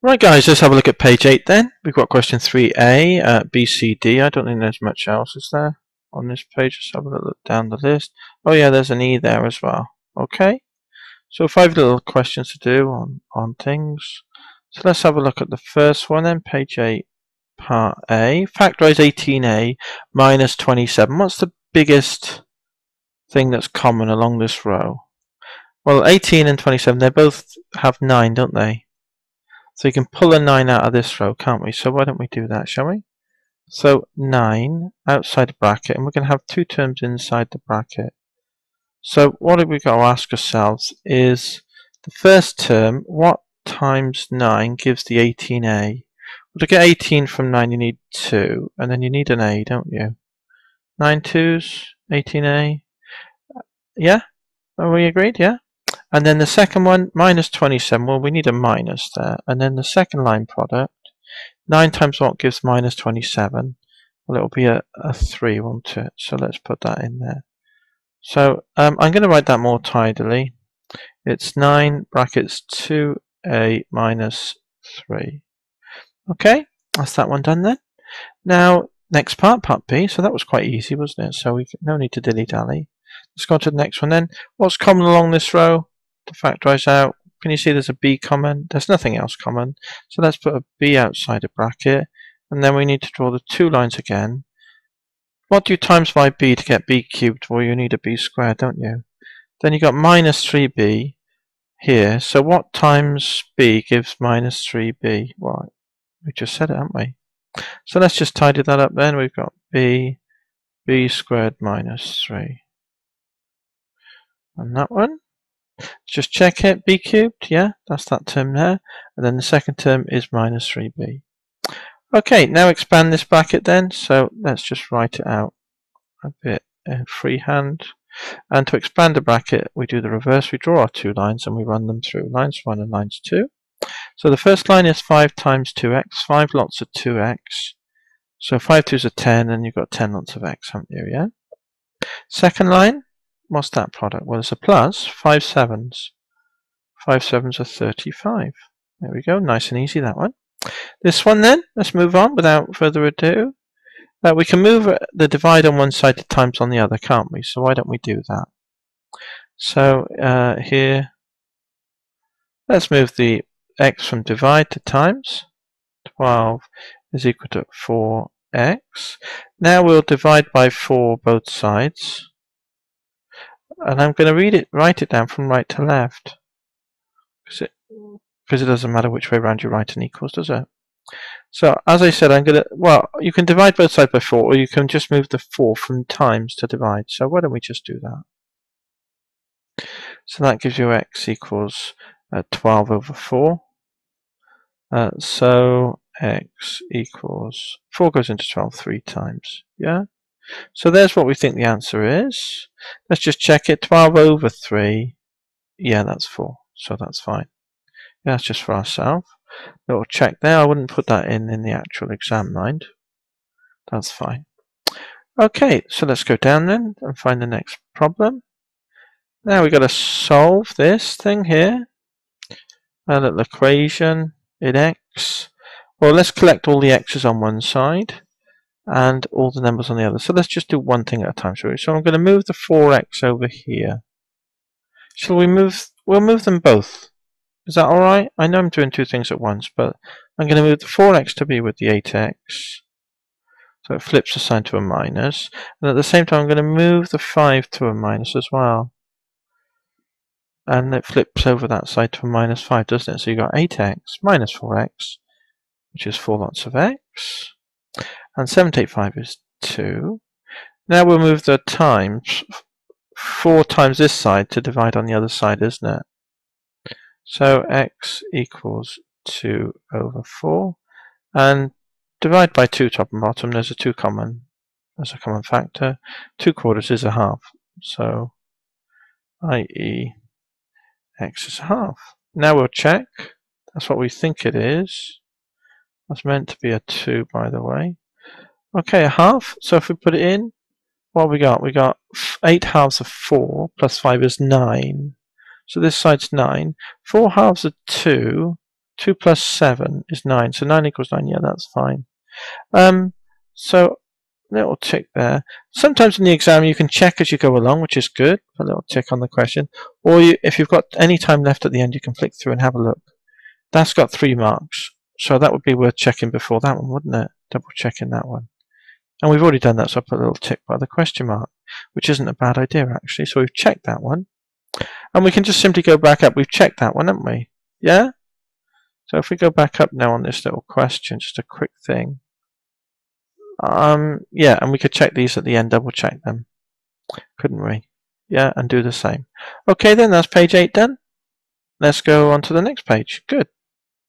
Right guys, let's have a look at page 8 then. We've got question 3a, B, C, D. I don't think there's much else, is there, on this page? Let's have a look down the list. Oh yeah, there's an E there as well. Okay, so 5 little questions to do on things. So let's have a look at the first one then, page 8, part A. Factorize 18a minus 27. What's the biggest thing that's common along this row? Well, 18 and 27, they both have 9, don't they? So you can pull a 9 out of this row, can't we? So why don't we do that, shall we? So 9 outside the bracket, and we're going to have 2 terms inside the bracket. So what have we got to ask ourselves is, the first term, what times 9 gives the 18a? Well, to get 18 from 9 you need 2, and then you need an a, don't you? 9 2s, 18a. Yeah? Are we agreed? Yeah? And then the second one, minus 27, well we need a minus there. And then the second line product, 9 times what gives minus 27? Well, it'll be a 3, won't it? So let's put that in there. So I'm going to write that more tidily. It's 9 brackets 2a minus 3. Okay, that's that one done then. Now, next part, part B. So that was quite easy, wasn't it? So no need to dilly-dally. Let's go on to the next one then. What's common along this row to factorize out? Can you see there's a B common? There's nothing else common. So let's put a B outside a bracket. And then we need to draw the 2 lines again. What do you times by B to get B cubed? Well, you need a B squared, don't you? Then you got minus 3B here. So what times B gives minus 3B? Well, we just said it, haven't we? So let's just tidy that up then. We've got B squared minus 3. And that one, just check it, B cubed, yeah, that's that term there. And then the second term is minus 3B. Okay, now expand this bracket then. So let's just write it out a bit freehand. And to expand the bracket, we do the reverse. We draw our 2 lines and we run them through, lines 1 and lines 2. So the first line is 5 times 2x, 5 lots of 2x. So 5 2s are 10, and you've got 10 lots of x, haven't you, yeah? Second line, what's that product? Well, it's a plus, 5 7s. 5 7s are 35. There we go, nice and easy, that one. This one then, let's move on without further ado. We can move the divide on one side to times on the other, can't we? So why don't we do that? So here, let's move the x from divide to times. 12 is equal to 4x. Now we'll divide by 4 both sides. And I'm going to write it down from right to left. Because it doesn't matter which way around you write an equals, does it? So as I said, well, you can divide both sides by 4, or you can just move the 4 from times to divide. So why don't we just do that? So that gives you x equals 12 over 4. So x equals 4 goes into 12 3 times. Yeah? So there's what we think the answer is. Let's just check it. 12 over 3. Yeah, that's 4. So that's fine. Yeah, that's just for ourselves. Little check there. I wouldn't put that in the actual exam, mind. That's fine. Okay, so let's go down then and find the next problem. Now we've got to solve this thing here. A little equation in x. Well, let's collect all the x's on one side and all the numbers on the other. So let's just do one thing at a time, shall we? So I'm going to move the 4x over here. Shall we move? We'll move them both. Is that alright? I know I'm doing 2 things at once, but I'm going to move the 4x to be with the 8x. So it flips the sign to a minus. And at the same time, I'm going to move the 5 to a minus as well. And it flips over that side to a minus 5, doesn't it? So you've got 8x minus 4x, which is 4 lots of x. And 7 to 5 is 2. Now we'll move the times. 4 times this side to divide on the other side, isn't it? So x equals 2 over 4. And divide by 2 top and bottom. There's a 2 common. There's a common factor. 2 quarters is a half. So i.e. x is a half. Now we'll check. That's what we think it is. That's meant to be a 2, by the way. Okay, a half. So if we put it in, what have we got? We got 8 halves of 4 plus 5 is 9. So this side's 9. 4 halves of 2 2 plus 7 is 9. So 9 equals 9. Yeah, that's fine. So little tick there. Sometimes in the exam you can check as you go along, which is good. A little tick on the question. Or if you've got any time left at the end, you can flick through and have a look. That's got 3 marks. So that would be worth checking before that one, wouldn't it? Double checking that one. And we've already done that, so I put a little tick by the question mark, which isn't a bad idea actually. So we've checked that one. And we can just simply go back up. We've checked that one, haven't we? Yeah? So if we go back up now on this little question, just a quick thing. Yeah, and we could check these at the end, double check them. Couldn't we? Yeah, and do the same. Okay then, that's page 8 done. Let's go on to the next page. Good.